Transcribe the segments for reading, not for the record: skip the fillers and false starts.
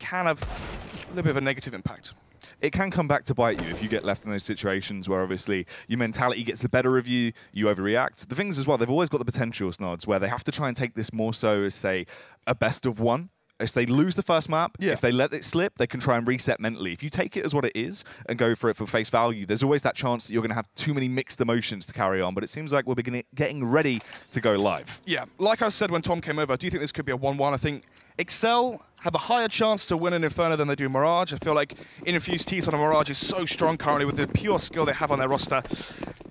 can have a little bit of a negative impact. It can come back to bite you if you get left in those situations where obviously your mentality gets the better of you, you overreact. The things as well, they've always got the potential, Snods, where they have to try and take this more so as, say, a best of one. If they lose the first map, if they let it slip, they can try and reset mentally. If you take it as what it is and go for it for face value, there's always that chance that you're going to have too many mixed emotions to carry on. But it seems like we're getting ready to go live. Yeah, like I said when Tom came over, I do think this could be a 1-1. I think exceL have a higher chance to win an Inferno than they do Mirage. I feel like Infused T-side of Mirage is so strong currently with the pure skill they have on their roster.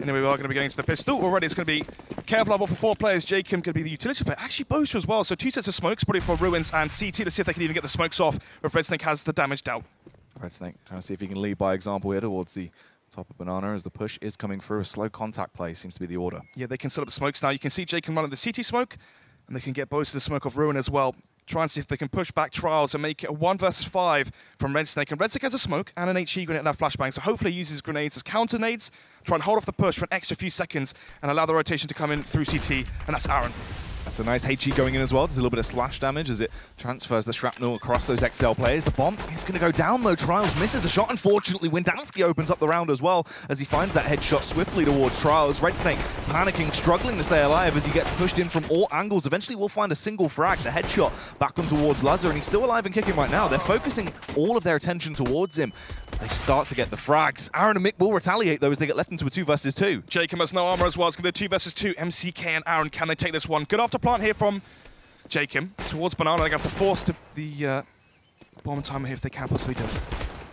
Anyway, we are going to be going to the pistol. Already it's going to be careful level for 4 players. Jacob going to be the utility player. Actually, Boaster as well. So 2 sets of smokes, probably for Ruins and CT to see if they can even get the smokes off if Red Snake has the damage dealt. Red Snake trying to see if he can lead by example here towards the top of Banana as the push is coming through. A slow contact play seems to be the order. Yeah, they can set up the smokes now. You can see Jacob running the CT smoke, and they can get Boaster the smoke off Ruin as well. Try and see if they can push back Trials and make it a 1 versus 5 from Red Snake. And Red Snake has a smoke and an HE grenade and a flashbang, so hopefully he uses grenades as counter nades, try and hold off the push for an extra few seconds and allow the rotation to come in through CT, and that's Aaron. That's a nice HE going in as well. There's a little bit of slash damage as it transfers the shrapnel across those exceL players. The bomb is going to go down though. Trials misses the shot. Unfortunately, Windansky opens up the round as well as he finds that headshot swiftly towards Trials. Red Snake panicking, struggling to stay alive as he gets pushed in from all angles. Eventually, we'll find a single frag. The headshot back on towards Lazar, and he's still alive and kicking right now. They're focusing all of their attention towards him. They start to get the frags. Aaron and Mick will retaliate though as they get left into a 2 versus 2. Jacob has no armor as well. It's going to be a 2 versus 2. MCK and Aaron, can they take this one? Good after plant here from Jacob towards Banana. They're going to have to force the bomb timer here if they can possibly do it.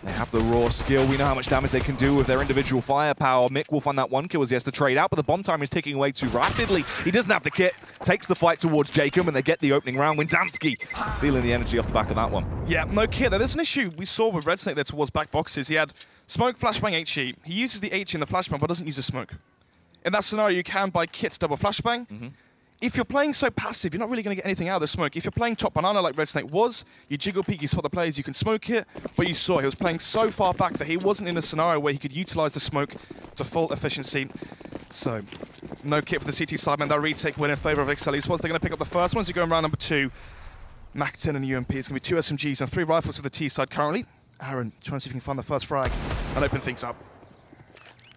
They have the raw skill. We know how much damage they can do with their individual firepower. Mick will find that 1 kill as he has to trade out, but the bomb timer is ticking away too rapidly. He doesn't have the kit, takes the fight towards Jacob, and they get the opening round. Windansky feeling the energy off the back of that one. Yeah, no kit there. There's an issue we saw with Red Snake there towards back boxes. He had smoke, flashbang, HE. He uses the HE in the flashbang, but doesn't use the smoke. In that scenario, you can buy kits double flashbang. If you're playing so passive, you're not really going to get anything out of the smoke. If you're playing top Banana like Red Snake was, you jiggle peek, you spot the players, you can smoke it, but you saw he was playing so far back that he wasn't in a scenario where he could utilize the smoke to full efficiency. So, no kit for the CT side, man. That retake win in favor of exceL Esports. They're going to pick up the first one as you go in round number 2. Mac 10 and UMP. It's going to be 2 SMGs and 3 rifles for the T side currently. Aaron, trying to see if he can find the first frag and open things up.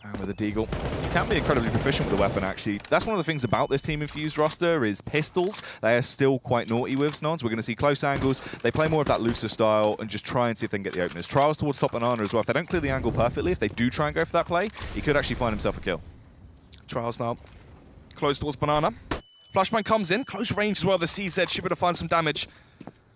And with the Deagle, you can be incredibly proficient with the weapon, actually. That's one of the things about this Team Infused roster is pistols. They are still quite naughty with Snods. We're going to see close angles. They play more of that looser style and just try and see if they can get the openers. Trials towards top Banana as well. If they don't clear the angle perfectly, if they do try and go for that play, he could actually find himself a kill. Trials now. Close towards Banana. Flashbang comes in. Close range as well. The CZ should be able to find some damage.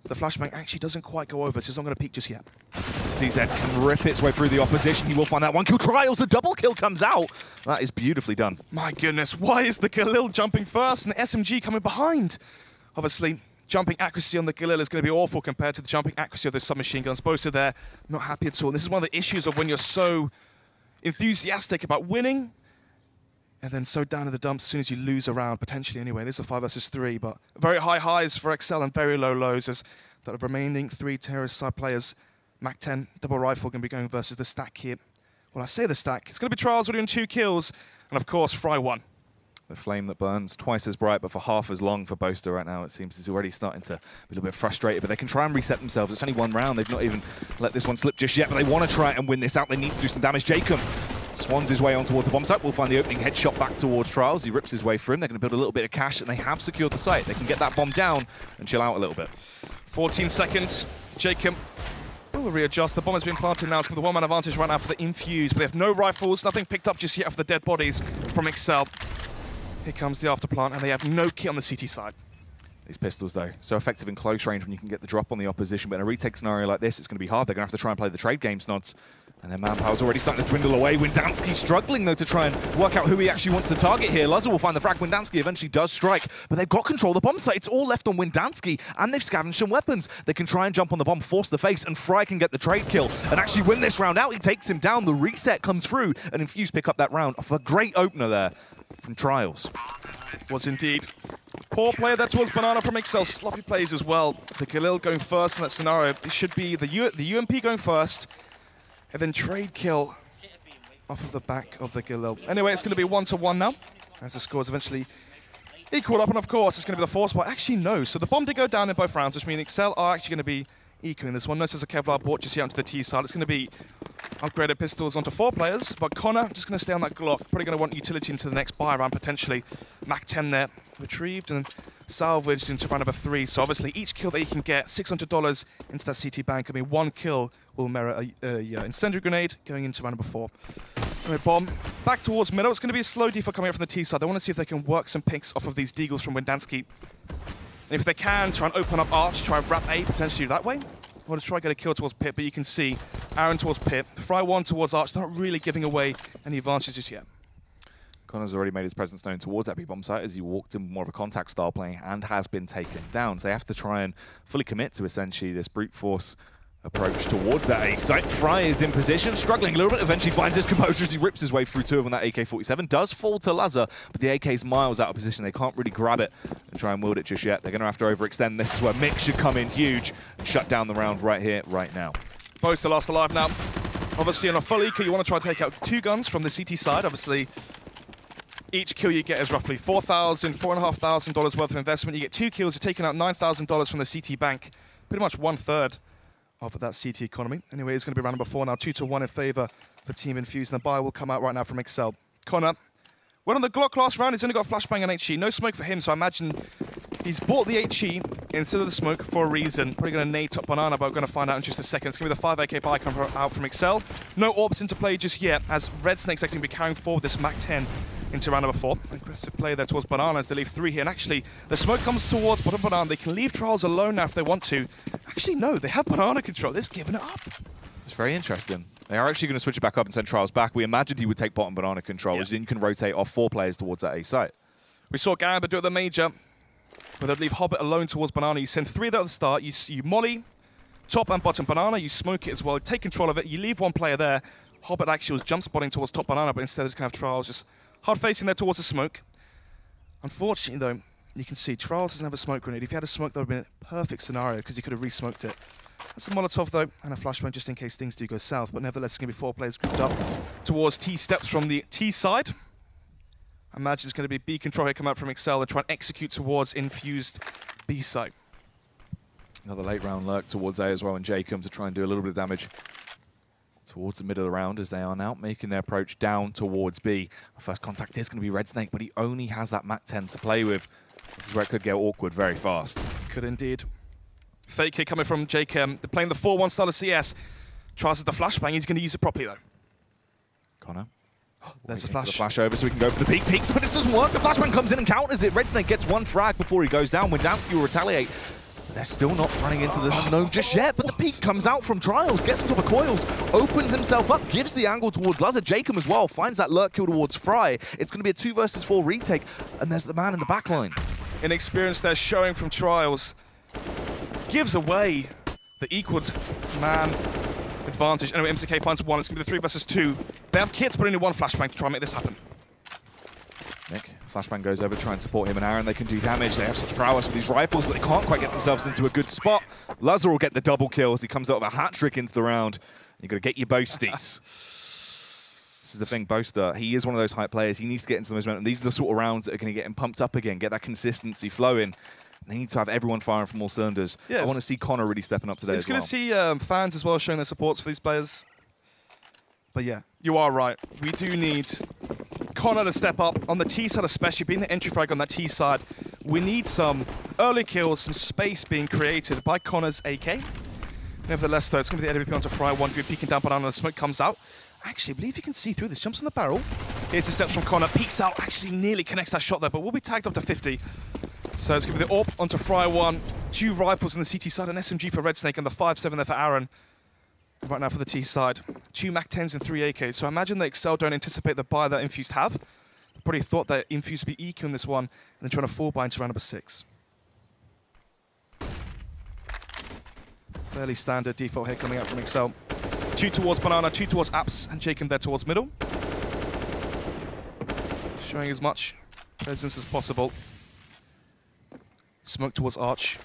The flashbang actually doesn't quite go over, so he's not going to peek just yet. CZ can rip its way through the opposition. He will find that 1 kill. Trials, the double kill comes out. That is beautifully done. My goodness, why is the Galil jumping first and the SMG coming behind? Obviously, jumping accuracy on the Galil is going to be awful compared to the jumping accuracy of the submachine guns. Both are there, not happy at all. And this is one of the issues of when you're so enthusiastic about winning and then so down in the dumps as soon as you lose a round, potentially anyway. This is a 5 versus 3, but very high highs for exceL and very low lows as the remaining 3 terrorist side players, Mac 10, double rifle, going to be going versus the stack here. When I say the stack, it's going to be Trials doing 2 kills, and of course, Fry 1. The flame that burns twice as bright, but for half as long for Boaster right now. It seems he's already starting to be a little bit frustrated, but they can try and reset themselves. It's only 1 round. They've not even let this one slip just yet, but they want to try and win this out. They need to do some damage. Jacob swans his way on towards the bomb site. We'll find the opening headshot back towards Trials. He rips his way through him. They're going to build a little bit of cash, and they have secured the site. They can get that bomb down and chill out a little bit. 14 seconds. Jacob will readjust. The bomb has been planted now. It's going to be the 1-man advantage right now for the Infused. But they have no rifles, nothing picked up just yet of the dead bodies from exceL. Here comes the afterplant, and they have no kit on the CT side. These pistols, though, so effective in close range when you can get the drop on the opposition. But in a retake scenario like this, it's going to be hard. They're going to have to try and play the trade game, Snods. And their manpower's already starting to dwindle away. Windansky struggling, though, to try and work out who he actually wants to target here. Lazar will find the frag. Windansky eventually does strike, but they've got control of the bomb site. It's all left on Windansky, and they've scavenged some weapons. They can try and jump on the bomb, force the face, and Fry can get the trade kill and actually win this round out. He takes him down. The reset comes through, and Infused pick up that round off a great opener there from Trials. Was indeed. Poor play there towards Banana from exceL. Sloppy plays as well. The Galil going first in that scenario. It should be the UMP going first, and then trade kill off of the back of the Galil. Anyway, it's going to be 1-1 now, as the scores eventually equal up, and of course, it's going to be the force, but actually no. So the bomb did go down in both rounds, which means exceL are actually going to be ecoing this one. Notice a Kevlar bought just here onto the T side. It's going to be upgraded pistols onto 4 players, but Connor just going to stay on that Glock. Probably going to want utility into the next buy round, potentially. Mac 10 there, retrieved and salvaged into round number 3. So obviously each kill that you can get, $600 into that CT bank. I mean, 1 kill will merit a incendiary grenade going into round number 4. Anyway, bomb back towards middle. It's going to be a slow default coming up from the T side. They want to see if they can work some picks off of these deagles from Windansky. And if they can, try and open up Arch, try and wrap A potentially that way. Or to try and get a kill towards Pip, but you can see Aaron towards Pip, Fry 1 towards Arch, not really giving away any advantages just yet. Connor's already made his presence known towards that B-bomb site as he walked in more of a contact style playing and has been taken down. So they have to try and fully commit to essentially this brute force approach towards that A site. Fry is in position, struggling a little bit, eventually finds his composure as he rips his way through 2 of them. That AK-47 does fall to Lazar, but the AK's miles out of position. They can't really grab it and try and wield it just yet. They're going to have to overextend. This is where Mick should come in huge and shut down the round right here, right now. Both the last alive now. Obviously on a full eco, you want to try and take out 2 guns from the CT side. Obviously, each kill you get is roughly $4,500 worth of investment. You get 2 kills, you're taking out $9,000 from the CT bank. Pretty much 1/3 of that CT economy. Anyway, it's going to be round number 4 now, 2-1 in favor for Team Infused. And the buy will come out right now from exceL. Connor went on the Glock last round. He's only got flashbang and HE. No smoke for him, so I imagine he's bought the HE instead of the smoke for a reason. Probably going to nade top banana, but we're going to find out in just a second. It's going to be the 5 AK buy come out from exceL. No orbs into play just yet, as Red Snake's actually going to be carrying forward this Mac 10 into round number 4. Aggressive play there towards Banana as they leave 3 here. And actually, the smoke comes towards bottom Banana. They can leave Trials alone now if they want to. Actually, no, they have Banana control. They're just giving it up. It's very interesting. They are actually going to switch it back up and send Trials back. We imagined he would take bottom Banana control, as then you can rotate off 4 players towards that A site. We saw Gamba do it at the major, but they'd leave Hobbit alone towards Banana. You send 3 there at the start. You molly, top and bottom Banana. You smoke it as well. Take control of it. You leave 1 player there. Hobbit actually was jump spotting towards top Banana, but instead it's kind of Trials just hard facing there towards the smoke. Unfortunately, though, you can see Trials doesn't have a smoke grenade. If he had a smoke, that would have been a perfect scenario because he could have re-smoked it. That's a Molotov, though, and a flashbang just in case things do go south. But nevertheless, it's going to be 4 players grouped up towards T steps from the T side. I imagine it's going to be B control here come out from exceL and try and execute towards Infused B side. Another late round lurk towards A as well, and J comes to try and do a little bit of damage towards the middle of the round as they are now making their approach down towards B. First contact is going to be Red Snake, but he only has that Mac 10 to play with. This is where it could get awkward very fast. Could indeed. Fake here coming from JKM. They're playing the 4-1 style of CS. Tries the flashbang. He's going to use it properly, though. Connor. There's a flash. The flash over so we can go for the peek. Peeks, but this doesn't work. The flashbang comes in and counters it. Red Snake gets 1 frag before he goes down. Windansky will retaliate. They're still not running into the unknown just yet, but the peek comes out from Trials, gets on top of coils, opens himself up, gives the angle towards Lazar. Jacob as well finds that lurk kill towards Fry. It's going to be a 2 versus 4 retake, and there's the man in the back line. Inexperience there showing from Trials. Gives away the equal man advantage. Anyway, MCK finds 1. It's going to be the 3 versus 2. They have kits, but only 1 flashbang to try and make this happen. Nick, flashbang goes over to try and support him, and Aaron, they can do damage. They have such prowess with these rifles, but they can't quite get themselves into a good spot. Lazar will get the double kill as he comes out with a hat trick into the round. You've got to get your boasties. This is the thing, Boaster, he is one of those hype players. He needs to get into the momentum. These are the sort of rounds that are going to get him pumped up again, get that consistency flowing. They need to have everyone firing from all cylinders. Yes. I want to see Connor really stepping up today as well. It's going to see fans as well showing their supports for these players. But yeah, you are right. We do need Connor to step up on the T side, especially being the entry frag on that T side. We need some early kills, some space being created by Connor's AK. Nevertheless, though, it's going to be the AWP onto Fry. 1 good peeking down, but the smoke comes out. Actually, I believe you can see through this. Jumps on the barrel. Here's the steps from Connor. Peeks out. Actually, nearly connects that shot there, but will be tagged up to 50. So it's going to be the AWP onto Fry 1. 2 rifles on the CT side, an SMG for Red Snake, and the 5.7 there for Aaron. Right now for the T side. 2 Mac 10s and 3 AKs. So I imagine that exceL don't anticipate the buy that Infused have. Probably thought that Infused would be EQing this one, and then trying to 4 buy into round number 6. Fairly standard default here coming out from exceL. 2 towards Banana, 2 towards Apps, and Jacob there towards middle. Showing as much presence as possible. Smoke towards Arch.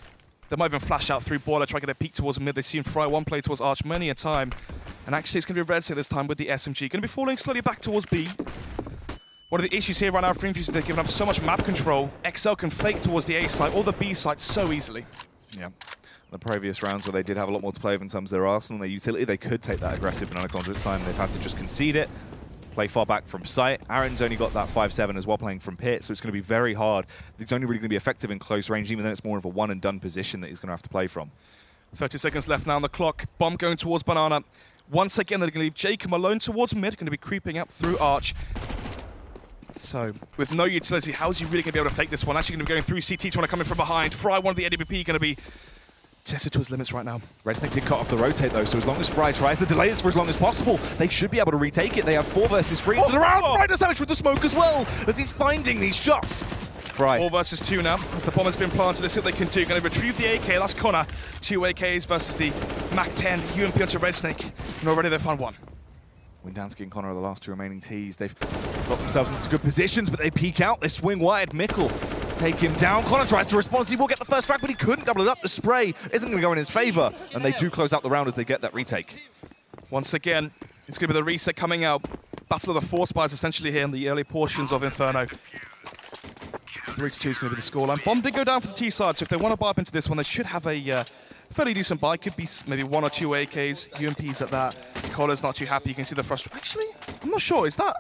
They might even flash out through Boiler, try to get a peek towards mid. They've seen Fry 1 play towards Arch many a time. And actually, it's going to be Red Snake this time with the SMG. Going to be falling slowly back towards B. One of the issues here right now for Infused is they're giving up so much map control. exceL can fake towards the A site or the B site so easily. Yeah. the previous rounds where they did have a lot more to play with in terms of their arsenal and their utility. They could take that aggressive banana conduit time. They've had to just concede it, play far back from sight. Aaron's only got that 5-7 as well, playing from pit, so it's going to be very hard. It's only really going to be effective in close range, even then it's more of a one-and-done position that he's going to have to play from. 30 seconds left now on the clock. Bomb going towards banana. Once again, they're going to leave Jacob alone towards mid, going to be creeping up through arch. So, with no utility, how is he really going to be able to take this one? Actually going to be going through CT, trying to come in from behind. Fry, one of the AWP, going to be tested to his limits right now. redsnakeT did cut off the rotate though, so as long as Fry tries to delay this for as long as possible, they should be able to retake it. They have 4 versus 3. Oh, Fry does damage with the smoke as well, as he's finding these shots. Fry. 4 versus 2 now, as the bomb has been planted. Let's see what they can do. Going to retrieve the AK, that's Connor. 2 AKs versus the MAC-10 UMP onto redsnakeT, and already they found one. Windansky and Connor are the last 2 remaining Ts. They've got themselves into good positions, but they peek out. They swing wide. Mickle take him down. Connor tries to respond. He will get the first frag, but he couldn't double it up. The spray isn't going to go in his favor, and they do close out the round as they get that retake. Once again, it's going to be the reset coming out. Battle of the 4 spies essentially here in the early portions of Inferno. 3-2 is going to be the scoreline. Bomb did go down for the T side, so if they want to buy up into this one, they should have a fairly decent buy. Could be maybe 1 or 2 AKs, UMPs at that. Collar's not too happy. You can see the frustration. Actually, I'm not sure. Is that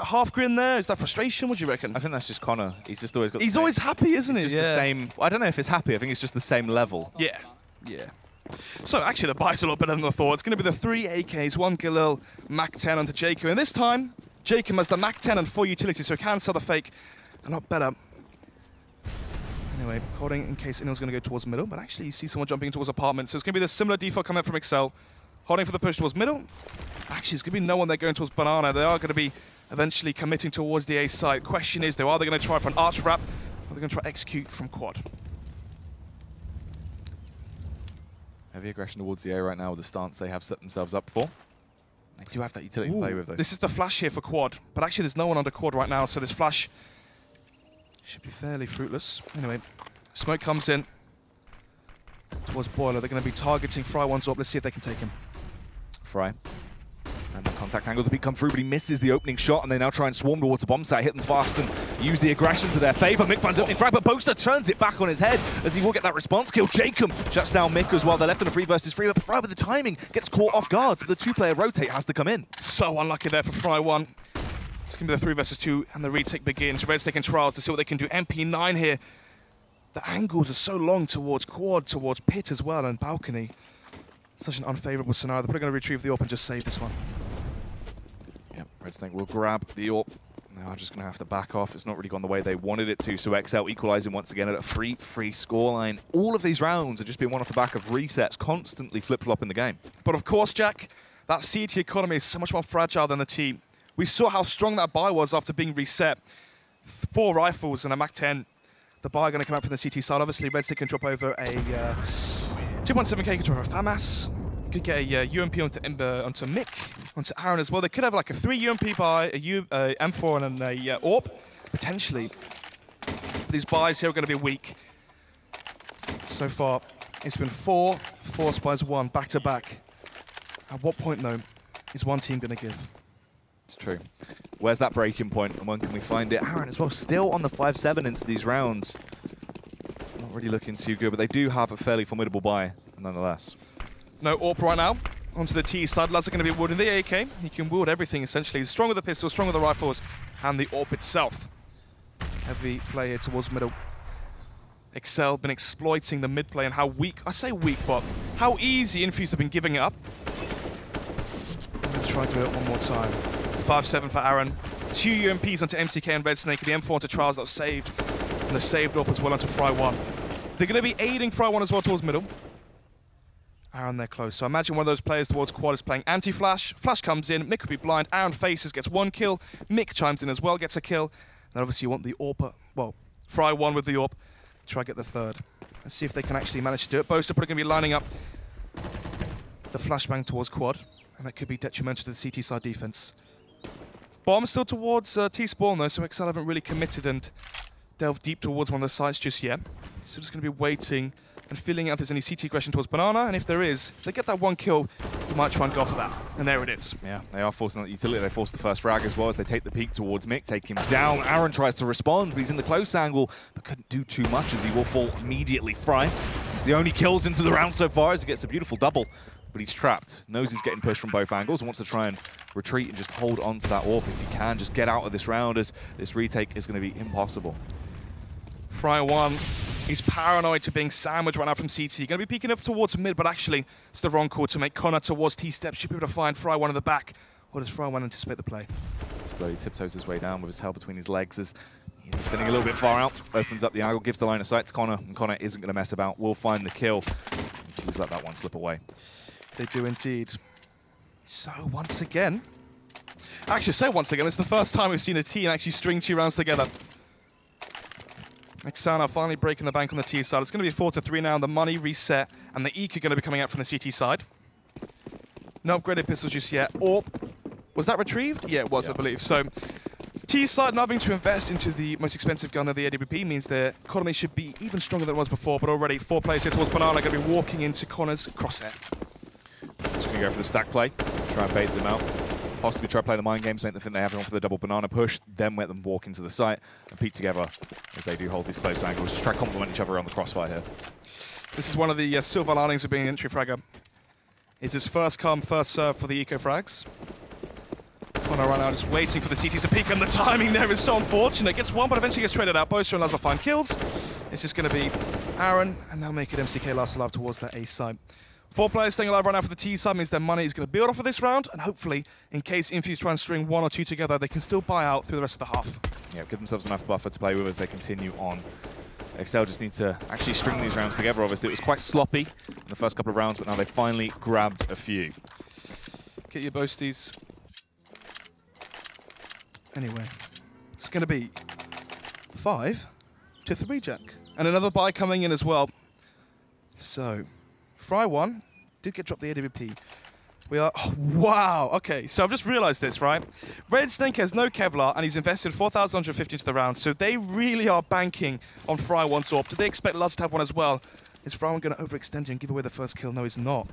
half grin there? Is that frustration? What do you reckon? I think that's just Connor. He's just always got. He's always happy, isn't he? It's just the same. I don't know if it's happy. I think it's just the same level. Yeah. Yeah. So actually, the buy's a lot better than I thought. It's going to be the 3 AKs, 1 Galil, MAC-10 onto Jacob. And this time, Jacob has the MAC-10 and 4 utility, so he can sell the fake. A lot better. Anyway, holding in case anyone's going to go towards middle, but actually you see someone jumping towards apartment, so it's going to be the similar default coming from exceL. Holding for the push towards middle. Actually, it's going to be no one there going towards banana. They are going to be eventually committing towards the A side. Question is, though, are they going to try for an arch wrap, or are they going to try execute from quad? Heavy aggression towards the A right now with the stance they have set themselves up for. They do have that utility to play with, though. This is the flash here for quad, but actually there's no one under quad right now, so this flash should be fairly fruitless. Anyway, smoke comes in towards Boiler. They're going to be targeting Fry one's up. Let's see if they can take him. Fry. And the contact angle to be come through, but he misses the opening shot, and they now try and swarm towards the bomb site, hit them fast, and use the aggression to their favor. Mick finds opening frag, but Boaster turns it back on his head as he will get that response kill. Jacob shuts down Mick as well. They're left in a 3 versus 3, but Fry with the timing gets caught off guard, so the 2-player rotate has to come in. So unlucky there for Fry one. It's going to be the 3 versus 2, and the retake begins. Red's taking trials to see what they can do. MP9 here. The angles are so long towards quad, towards pit as well, and balcony. Such an unfavorable scenario. They're probably going to retrieve the AWP and just save this one. Yep, redsnakeT will grab the AWP. Now just going to have to back off. It's not really gone the way they wanted it to, so exceL equalizing once again at a 3-3 scoreline. All of these rounds are just being won off the back of resets, constantly flip-flopping the game. But of course, Jack, that CT economy is so much more fragile than the T. We saw how strong that buy was after being reset. 4 rifles and a MAC-10. The buy going to come out from the CT side. Obviously, redsnakeT can drop over a 2.7k, can drop over a FAMAS. Could get a UMP onto Mick, onto Aaron as well. They could have like a 3 UMP buy, a M4 and a AWP, potentially. These buys here are going to be weak. So far, it's been 4 spies, 1 back-to-back. At what point, though, is one team going to give? It's true. Where's that breaking point, and when can we find it? Aaron as well, still on the 5-7 into these rounds. Not really looking too good, but they do have a fairly formidable buy, nonetheless. No AWP right now. Onto the T side. Lads are going to be wielding the AK. He can wield everything, essentially. He's strong with the pistols, strong with the rifles, and the AWP itself. Heavy play here towards middle. exceL been exploiting the mid play and how weak, I say weak, but how easy Infused have been giving it up. I'm going to try to do it one more time. 5-7 for Aaron. 2 UMPs onto MCK and redsnakeT. The M4 onto Trials that was saved. And the saved AWP as well onto Fry 1. They're going to be aiding Fry 1 as well towards middle. Aaron, they're close. So imagine one of those players towards quad is playing anti-flash. Flash comes in, Mick could be blind. Aaron faces, gets 1 kill. Mick chimes in as well, gets a kill. Then obviously you want the AWP, well, Fry 1 with the AWP. Try to get the 3rd. Let's see if they can actually manage to do it. Both are probably going to be lining up the flashbang towards quad. And that could be detrimental to the CT side defense. Bomb still towards T-spawn though, so exceL haven't really committed and delved deep towards one of the sites just yet. So just going to be waiting and feeling out if there's any CT aggression towards banana, and if there is, if they get that 1 kill, he might try and go for that. And there it is. Yeah, they are forcing that utility. They force the first frag as well as they take the peek towards Mick, take him down. Aaron tries to respond, but he's in the close angle, but couldn't do too much as he will fall immediately. Fry is the only kills into the round so far as he gets a beautiful double, but he's trapped. Knows he's getting pushed from both angles and wants to try and retreat and just hold on to that AWP if he can. Just get out of this round as this retake is going to be impossible. Fry 1, he's paranoid to being sandwiched right now from CT. Going to be peeking up towards mid, but actually it's the wrong call to make. Connor towards T-step, should be able to find Fry 1 in the back. Or does Fry 1 anticipate the play? Slowly tiptoes his way down with his tail between his legs as he's spinning a little bit far out. Opens up the angle, gives the line of sight to Connor, and Connor isn't going to mess about. Will find the kill. He's let that one slip away. They do indeed. So once again, it's the first time we've seen a team actually string 2 rounds together. exceL finally breaking the bank on the T side. It's going to be 4-3 now. The money reset, and the EQ are going to be coming out from the CT side. No upgraded pistols just yet. Or was that retrieved? Yeah, it was, I believe. So T side not having to invest into the most expensive gun of the AWP means their economy should be even stronger than it was before. But already 4 players here towards Banana going to be walking into Connor's crosshair. Just going to go for the stack play, try and bait them out. Possibly try to play the mind games, make them think they have everyone for the double banana push, then let them walk into the site and peek together as they do hold these close angles. Just try to complement each other around the crossfire here. This is one of the silver linings of being an entry fragger. It's his first come, first serve for the eco frags. Connor right now just waiting for the CTs to peek, and the timing there is so unfortunate. Gets one, but eventually gets traded out. Both and Lazar find kills. It's just going to be Aaron, and now make it MCK last alive towards that A side. 4 players staying alive right now for the T side means their money is going to build off of this round, and hopefully, in case Infused try and string 1 or 2 together, they can still buy out through the rest of the half. Yeah, give themselves enough buffer to play with as they continue on. exceL just need to actually string these rounds together. Obviously, it was quite sloppy in the first couple of rounds, but now they finally grabbed a few. Get your boasties. Anyway, it's going to be 5-3, Jack. And another buy coming in as well. So Fry 1 did get dropped the AWP. We are, oh, wow, okay, so I've just realized this, right? Red Snake has no Kevlar and he's invested 4,150 into the round, so they really are banking on Fry 1's AWP. Do they expect Laz to have one as well? Is Fry 1 going to overextend and give away the first kill? No, he's not.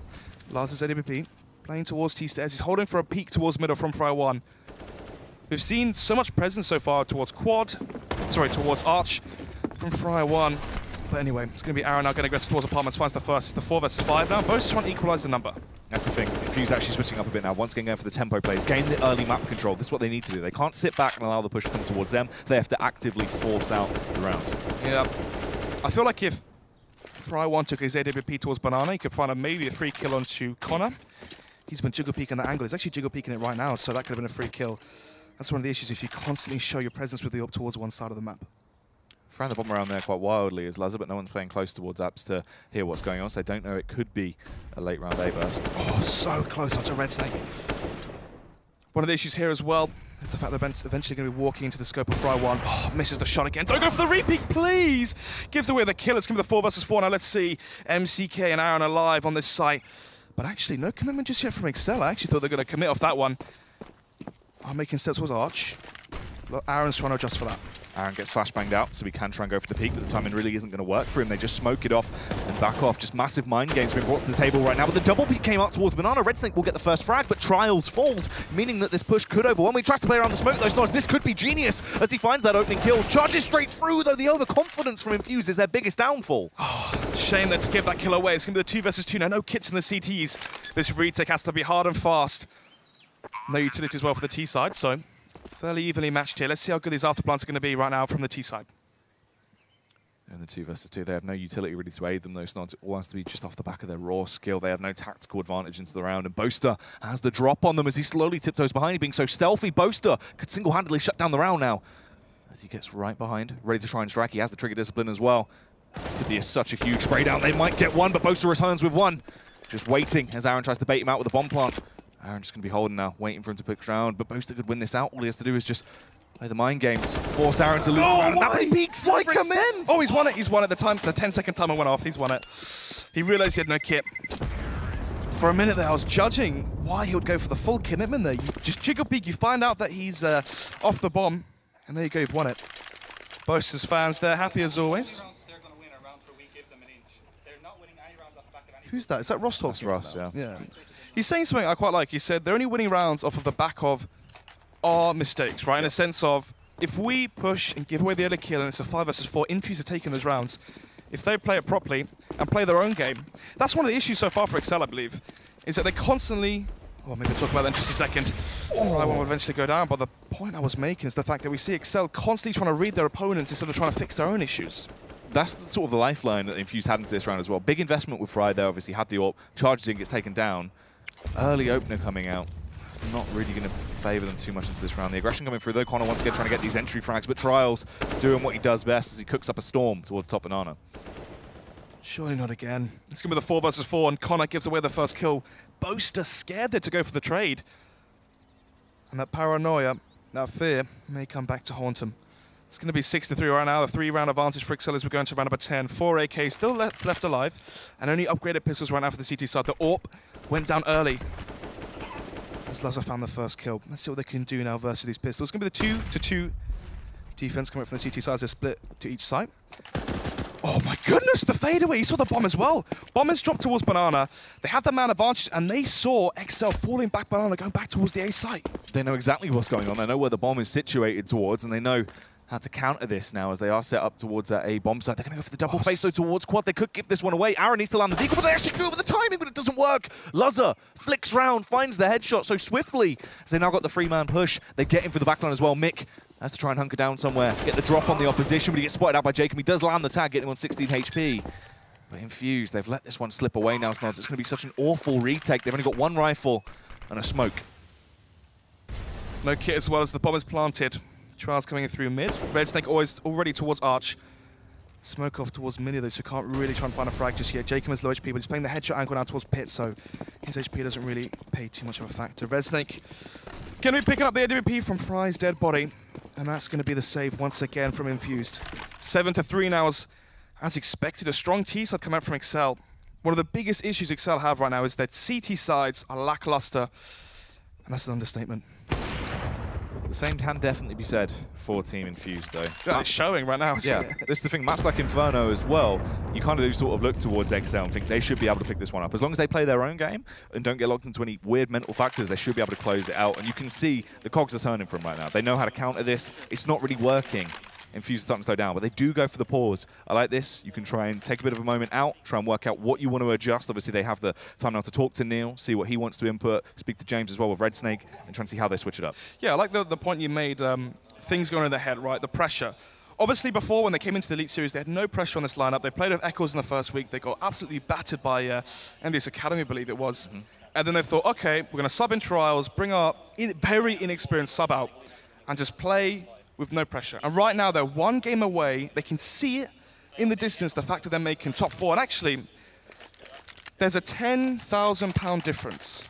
Laz's AWP playing towards T-stairs. He's holding for a peek towards middle from Fry 1. We've seen so much presence so far towards towards Arch from Fry 1. But anyway, it's going to be Aaron now getting aggressive towards apartments, finds the first. It's the 4 versus 5 now. Both trying to equalize the number. That's the thing. Infused actually switching up a bit now. Once again going for the tempo plays. Gain the early map control. This is what they need to do. They can't sit back and allow the push to come towards them. They have to actively force out the round. Yeah. I feel like if Fry 1 took his AWP towards Banana, he could find maybe a free kill onto Connor. He's been jiggle peeking that angle. He's actually jiggle peeking it right now, so that could have been a free kill. That's one of the issues if you constantly show your presence with the up towards one side of the map. Found the bomb around there quite wildly as Lazar, but no one's playing close towards Apps to hear what's going on, so they don't know it could be a late round A burst. Oh, so close onto Red Snake. One of the issues here as well is the fact they're eventually going to be walking into the scope of Fry 1. Oh, misses the shot again. Don't go for the repeat, please! Gives away the kill. It's going to be the 4 versus 4. Now let's see MCK and Aaron alive on this site. But actually, no commitment just yet from exceL. I actually thought they were going to commit off that one. I'm making steps towards Arch. Look, Aaron's trying to adjust for that. Aaron gets flashbanged out, so he can try and go for the peak, but the timing really isn't going to work for him. They just smoke it off and back off. Just massive mind games being brought to the table right now. But the double peak came out towards Banana. Red Snake will get the first frag, but Trials falls, meaning that this push could overwhelm. He tries to play around the smoke, those nods. This could be genius as he finds that opening kill. Charges straight through, though the overconfidence from Infused is their biggest downfall. Oh, shame that to give that kill away. It's going to be the 2 versus 2 now. No kits in the CTs. This retake has to be hard and fast. No utility as well for the T side, so fairly evenly matched here. Let's see how good these afterplants are going to be right now from the T side. And the 2 versus 2, they have no utility really to aid them. Those nods, it all has to be just off the back of their raw skill. They have no tactical advantage into the round. And Boaster has the drop on them as he slowly tiptoes behind. He being so stealthy. Boaster could single-handedly shut down the round now as he gets right behind, ready to try and strike. He has the trigger discipline as well. This could be such a huge spray down. They might get one, but Boaster returns with one. Just waiting as Aaron tries to bait him out with a bomb plant. Aaron's just going to be holding now, waiting for him to pick round, but Boaster could win this out. All he has to do is just play the mind games, force Aaron to lose the round. That many peaks! Why commend? Oh, he's won it. He's won it. The 10-second timer went off. He's won it. He realized he had no kit. For a minute there, I was judging why he would go for the full commitment there. You just jiggle peek, you find out that he's off the bomb, and there you go, you've won it. Boaster's fans, they're happy as always. Who's that? Is that Ross talking? That's Ross, yeah. He's saying something I quite like. He said they're only winning rounds off of the back of our mistakes, right? In a sense of, if we push and give away the early kill and it's a 5 versus 4, Infused are taking those rounds. If they play it properly and play their own game, that's one of the issues so far for exceL, I believe, is that they constantly... Well, maybe we'll talk about that in just a second. I will eventually go down, but the point I was making is the fact that we see exceL constantly trying to read their opponents instead of trying to fix their own issues. That's sort of the lifeline that Infused had into this round as well. Big investment with Fry there, obviously had the AWP, charges in, gets taken down. Early opener coming out. It's not really going to favour them too much into this round. The aggression coming through though, Connor once again trying to get these entry frags, but Trials doing what he does best as he cooks up a storm towards top banana. Surely not again. It's going to be the 4 versus 4, and Connor gives away the first kill. Boaster scared there to go for the trade. And that paranoia, that fear, may come back to haunt him. It's going to be 6-3 right now. The 3-round advantage for exceL as we're going to round number 10. 4 AK still left alive, and only upgraded pistols right now for the CT side. The AWP went down early as Lazar found the first kill. Let's see what they can do now versus these pistols. It's going to be the 2-2 defense coming from the CT side as they split to each side. Oh my goodness, the fadeaway. You saw the bomb as well. Bomb is dropped towards banana. They have the man advantage, and they saw exceL falling back banana, going back towards the A site. They know exactly what's going on. They know where the bomb is situated towards, and they know how to counter this now as they are set up towards that A bomb site. They're going to go for the double face though towards quad. They could give this one away. Aaron needs to land the deagle, but they actually threw it with the timing, but it doesn't work. Lazar flicks round, finds the headshot so swiftly as they now got the 3-man push. They get him for the backline as well. Mick has to try and hunker down somewhere, get the drop on the opposition, but he gets spotted out by Jacob. He does land the tag, getting him on 16 HP. But Infused, they've let this one slip away now, Snods. It's going to be such an awful retake. They've only got 1 rifle and a smoke. No kit as well as the bomb is planted. Trials coming in through mid. Red Snake already towards Arch. Smoke off towards mini though, so can't really try and find a frag just yet. Jacob has low HP, but he's playing the headshot angle now towards Pit, so his HP doesn't really pay too much of a factor. Red Snake going to be picking up the AWP from Fry's dead body, and that's going to be the save once again from Infused. 7-3 now as expected. A strong T side come out from exceL. One of the biggest issues exceL have right now is that CT sides are lackluster, and that's an understatement. The same can definitely be said for Team Infused, though. Yeah, it's showing right now. Yeah, this is the thing. Maps like Inferno as well, you kind of do sort of look towards exceL and think they should be able to pick this one up. As long as they play their own game and don't get locked into any weird mental factors, they should be able to close it out. And you can see the cogs are turning for them right now. They know how to counter this. It's not really working. Infused is starting to slow down, but they do go for the pause. I like this. You can try and take a bit of a moment out, try and work out what you want to adjust. Obviously, they have the time now to talk to Neil, see what he wants to input, speak to James as well with Red Snake, and try and see how they switch it up. Yeah, I like the point you made, things going in their head, right? The pressure. Obviously, before, when they came into the Elite Series, they had no pressure on this lineup. They played with Echoes in the first week. They got absolutely battered by MDS Academy, I believe it was. And then they thought, okay, we're going to sub in Trials, bring our very inexperienced sub out, and just play with no pressure. And right now, they're 1 game away. They can see it in the distance, the fact that they're making top 4. And actually, there's a £10,000 difference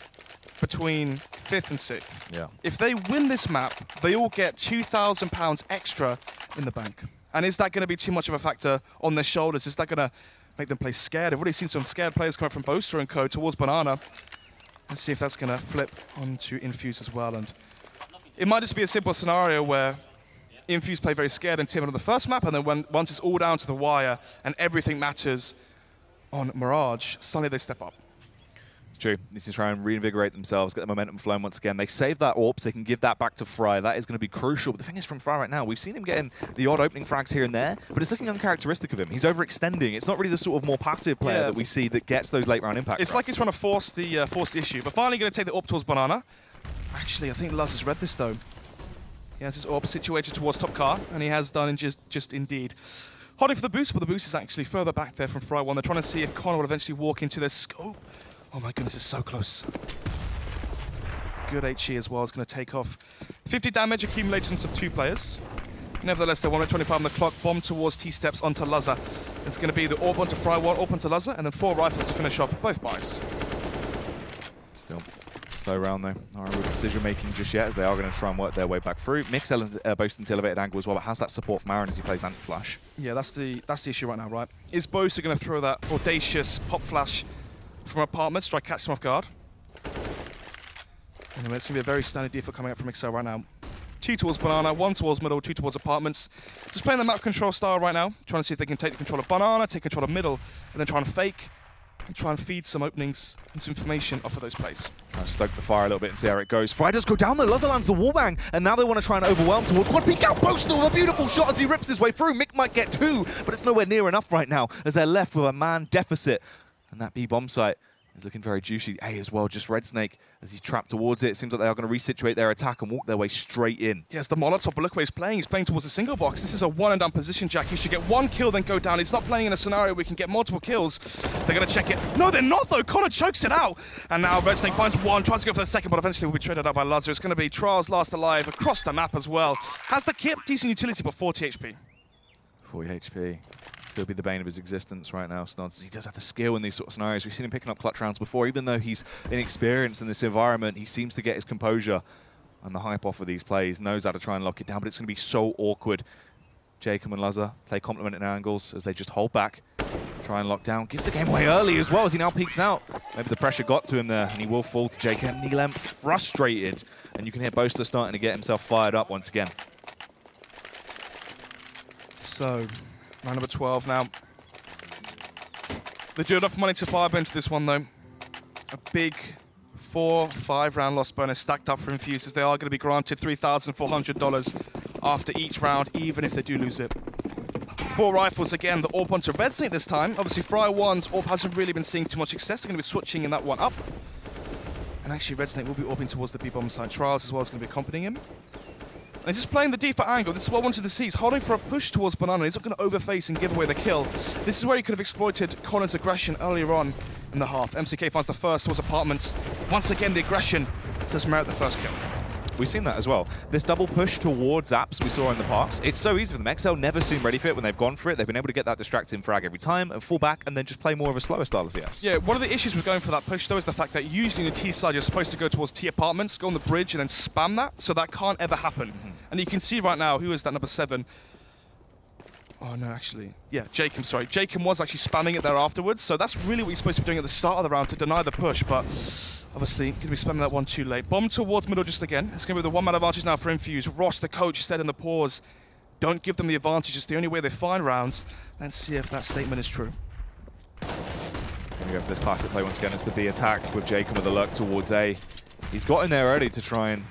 between 5th and 6th. Yeah. If they win this map, they all get £2,000 extra in the bank. And is that going to be too much of a factor on their shoulders? Is that going to make them play scared? I've already seen some scared players coming from Boaster and co towards Banana. Let's see if that's going to flip onto Infused as well. And it might just be a simple scenario where Infused play very scared and timid on the first map, and then once it's all down to the wire and everything matters on Mirage, suddenly they step up. It's true. Need to try and reinvigorate themselves, get the momentum flowing once again. They save that AWP so they can give that back to Fry. That is going to be crucial. But the thing is, from Fry right now, we've seen him getting the odd opening frags here and there, but it's looking uncharacteristic of him. He's overextending. It's not really the sort of more passive player that we see that gets those late round impacts. It's like he's trying to force the issue. But finally going to take the AWP towards Banana. Actually, I think Luz has read this though. He has his AWP situated towards top car, and he has done just indeed. Holding for the boost, but the boost is actually further back there from Fry 1. They're trying to see if Connor will eventually walk into their scope. Oh my goodness, it's so close. Good HE as well is going to take off. 50 damage accumulated onto 2 players. Nevertheless, they're 1:25 on the clock. Bomb towards T-steps onto Lazar. It's going to be the AWP onto Fry 1, AWP onto Lazar, and then 4 rifles to finish off both buys. Still slow round though. Not real decision making just yet, as they are going to try and work their way back through. exceL boasts into elevated angle as well, but has that support from Aaron as he plays anti-flash. Yeah, that's the issue right now, right? Is Boaster going to throw that audacious pop flash from apartments, try to catch them off guard? Anyway, it's going to be a very standard default coming up from exceL right now. 2 towards Banana, 1 towards middle, 2 towards apartments. Just playing the map control style right now, trying to see if they can take the control of Banana, take control of middle, and then try and fake and try and feed some openings and some information off of those plays. Trying to stoke the fire a little bit and see how it goes. Fry does go down though. Luzza lands the wallbang, and now they want to try and overwhelm towards quad peek out. Postal, a beautiful shot as he rips his way through. Mick might get 2, but it's nowhere near enough right now as they're left with a man deficit. And that B bomb site is looking very juicy. A as well, just Red Snake as he's trapped towards it. It seems like they are going to resituate their attack and walk their way straight in. Yes, the Molotov, but look where he's playing. He's playing towards the single box. This is a one and done position, Jack. He should get 1 kill, then go down. He's not playing in a scenario where he can get multiple kills. They're going to check it. No, they're not, though. Connor chokes it out. And now Red Snake finds 1, tries to go for the second, but eventually will be traded out by Luzza. It's going to be Trials last alive across the map as well. Has the kit, decent utility, but 40 HP. 40 HP. Could be the bane of his existence right now, Snods. He does have the skill in these sort of scenarios. We've seen him picking up clutch rounds before. Even though he's inexperienced in this environment, he seems to get his composure and the hype off of these plays. Knows how to try and lock it down, but it's going to be so awkward. Jacob and Luzza play complementing angles as they just hold back, try and lock down. Gives the game away early as well as he now peeks out. Maybe the pressure got to him there, and he will fall to Jacob. Neelam frustrated, and you can hear Boaster starting to get himself fired up once again. So, round number 12 now. They do enough money to fire into this one, though. A big 4-5 round loss bonus stacked up for Infused, as they are going to be granted $3,400 after each round, even if they do lose it. 4 rifles again, the AWP onto Red Snake this time. Obviously, Fry 1's AWP hasn't really been seeing too much success. They're going to be switching in that one up. And actually, Red Snake will be AWPing towards the B-bomb side. Trials as well is going to be accompanying him. And just playing the deeper angle. This is what I wanted to see. He's holding for a push towards Banana. He's not going to overface and give away the kill. This is where he could have exploited Connor's aggression earlier on in the half. MCK finds the first towards apartments. Once again, the aggression does merit the first kill. We've seen that as well. This double push towards apps we saw in the past, it's so easy for them. exceL never seem ready for it when they've gone for it. They've been able to get that distracting frag every time and fall back and then just play more of a slower style as CS. Yeah, one of the issues with going for that push, though, is the fact that usually in the T side, you're supposed to go towards T apartments, go on the bridge, and then spam that, so that can't ever happen. And you can see right now, who is that number 7? Oh, no, actually. Yeah, Jacob, sorry. Jacob was actually spamming it there afterwards, so that's really what you're supposed to be doing at the start of the round to deny the push, but obviously, going to be spamming that one too late. Bomb towards middle just again. It's going to be the 1-man advantage now for Infused. Ross, the coach, said in the pause, don't give them the advantage. It's the only way they find rounds. Let's see if that statement is true. Going to go for this classic play once again. It's the B attack with Jacob with a lurk towards A. He's got in there early to try and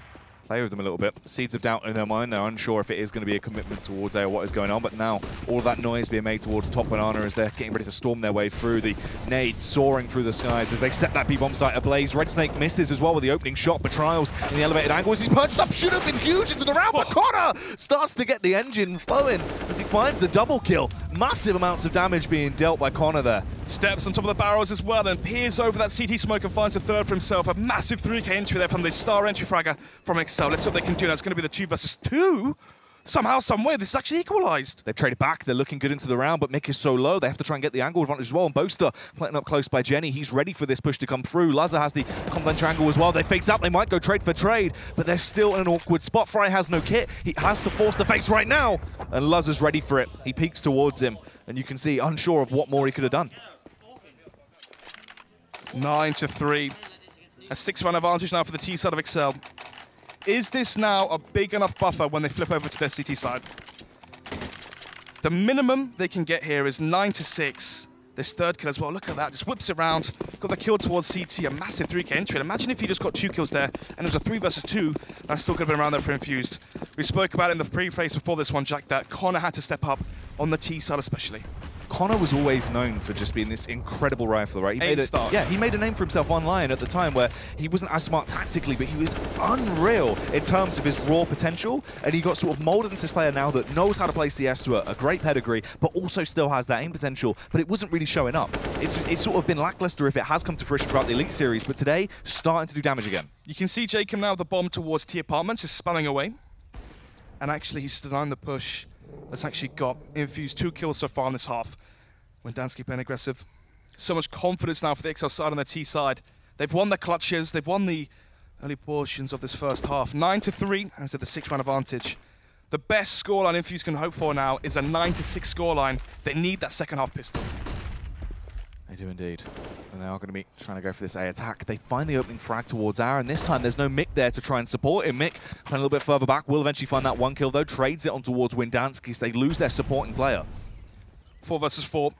play with them a little bit. Seeds of doubt in their mind. They're unsure if it is going to be a commitment towards A or what is going on, but now all of that noise being made towards top Banana as they're getting ready to storm their way through. The nade soaring through the skies as they set that B-bomb site ablaze. Red Snake misses as well with the opening shot, but Trials in the elevated angle as he's perched up. Should have been huge into the round, but Connor starts to get the engine flowing as he finds the double kill. Massive amounts of damage being dealt by Connor there. Steps on top of the barrels as well and peers over that CT smoke and finds a third for himself. A massive 3K entry there from the star entry fragger from exceL. Let's see what they can do now. It's going to be the 2 versus 2. Somehow, someway, this is actually equalized. They've traded back. They're looking good into the round, but Mick is so low. They have to try and get the angle advantage as well. And Boaster playing up close by Jenny. He's ready for this push to come through. Luzza has the complementary angle as well. They face out. They might go trade for trade, but they're still in an awkward spot. Fry has no kit. He has to force the face right now, and Luzza's ready for it. He peeks towards him, and you can see unsure of what more he could have done. 9-3. A 6-round advantage now for the T side of exceL. Is this now a big enough buffer when they flip over to their CT side? The minimum they can get here is 9-6. This third kill as well, look at that, just whips it around. Got the kill towards CT, a massive 3K entry. And imagine if he just got 2 kills there and it was a 3 versus 2, that still could have been around there for Infused. We spoke about it in the pre-phase before this one, Jack, that Connor had to step up on the T side especially. Connor was always known for just being this incredible rifler, right? He made a name for himself online at the time where he wasn't as smart tactically, but he was unreal in terms of his raw potential, and he got sort of molded into this player now that knows how to play CS to a great pedigree, but also still has that aim potential, but it wasn't really showing up. It's sort of been lackluster if it has come to fruition throughout the Elite Series, but today, starting to do damage again. You can see Jacob now with the bomb towards T apartments, just spamming away. And actually, he's denying the push. That's actually got Infused 2 kills so far in this half. When Dansky playing aggressive. So much confidence now for the exceL side on the T side. They've won the clutches. They've won the early portions of this first half. 9-3, as at the 6-round advantage. The best scoreline Infused can hope for now is a 9-6 scoreline. They need that second half pistol. They do indeed. And they are going to be trying to go for this A attack. They find the opening frag towards Aaron. This time there's no Mick there to try and support him. Mick playing a little bit further back. Will eventually find that 1 kill though. Trades it on towards Windansky, so they lose their supporting player. 4 versus 4.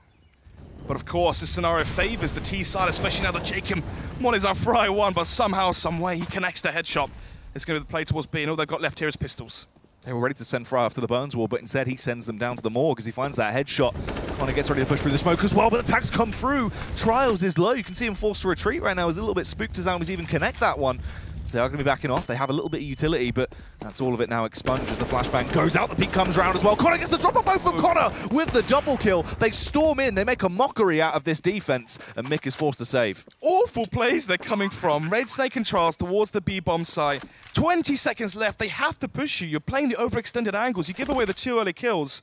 But of course, this scenario favors the T side, especially now that Jacob Mon is our fry one, but somehow, some way, he connects the headshot. It's going to be the play towards B, and all they've got left here is pistols. They were ready to send Fry off to the Burns wall, but instead he sends them down to the morgue as he finds that headshot. Connor gets ready to push through the smoke as well, but the tags come through. Trials is low. You can see him forced to retreat right now. He's a little bit spooked as Almas even connect that one. So they are going to be backing off. They have a little bit of utility, but that's all of it now expunged as the flashbang goes out. The peak comes round as well. Connor gets the drop on both from Connor with the double kill. They storm in. They make a mockery out of this defense, and Mick is forced to save. Awful plays they're coming from. Red Snake and Trials towards the B-bomb site. 20 seconds left. They have to push you. You're playing the overextended angles. You give away the 2 early kills.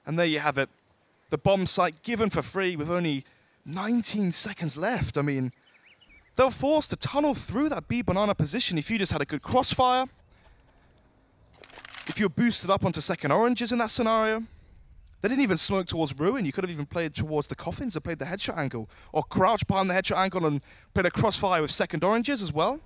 And there you have it. The bomb site given for free with only 19 seconds left. I mean, they're forced to tunnel through that B-banana position if you just had a good crossfire. If you're boosted up onto second oranges in that scenario. They didn't even smoke towards Ruin. You could have even played towards the coffins and played the headshot angle. Or crouched behind the headshot angle and played a crossfire with second oranges as well.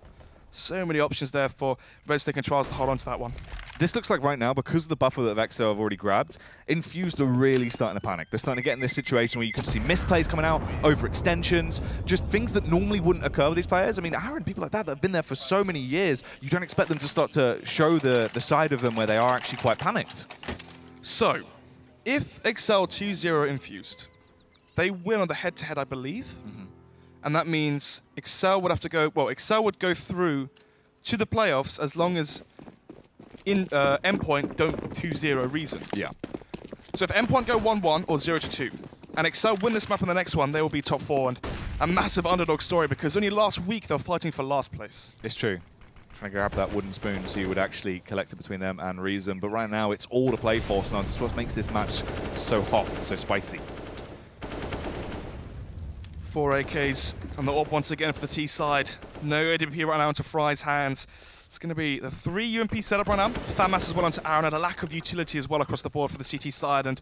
So many options there for Red Snake and Trials to hold on to that one. This looks like right now, because of the buffer that exceL have already grabbed, Infused are really starting to panic. They're starting to get in this situation where you can see misplays coming out, overextensions, just things that normally wouldn't occur with these players. I mean, Aaron, people like that have been there for so many years, you don't expect them to start to show the side of them where they are actually quite panicked. So, if exceL 2-0 Infused, they win on the head-to-head, I believe. And that means exceL would have to go, well, exceL would go through to the playoffs as long as Endpoint don't 2-0 Reason. Yeah. So if Endpoint go 1-1 or 0-2, and exceL win this map in the next one, they will be top 4 and a massive underdog story because only last week they were fighting for last place. It's true. Trying to grab that wooden spoon so you would actually collect it between them and Reason. But right now, it's all to play for, so that's what makes this match so hot, so spicy. 4 AKs and the AWP once again for the T side. No AWP right now into Fry's hands. It's going to be the 3 UMP setup right now. FAMAS as well onto Aaron, and a lack of utility as well across the board for the CT side, and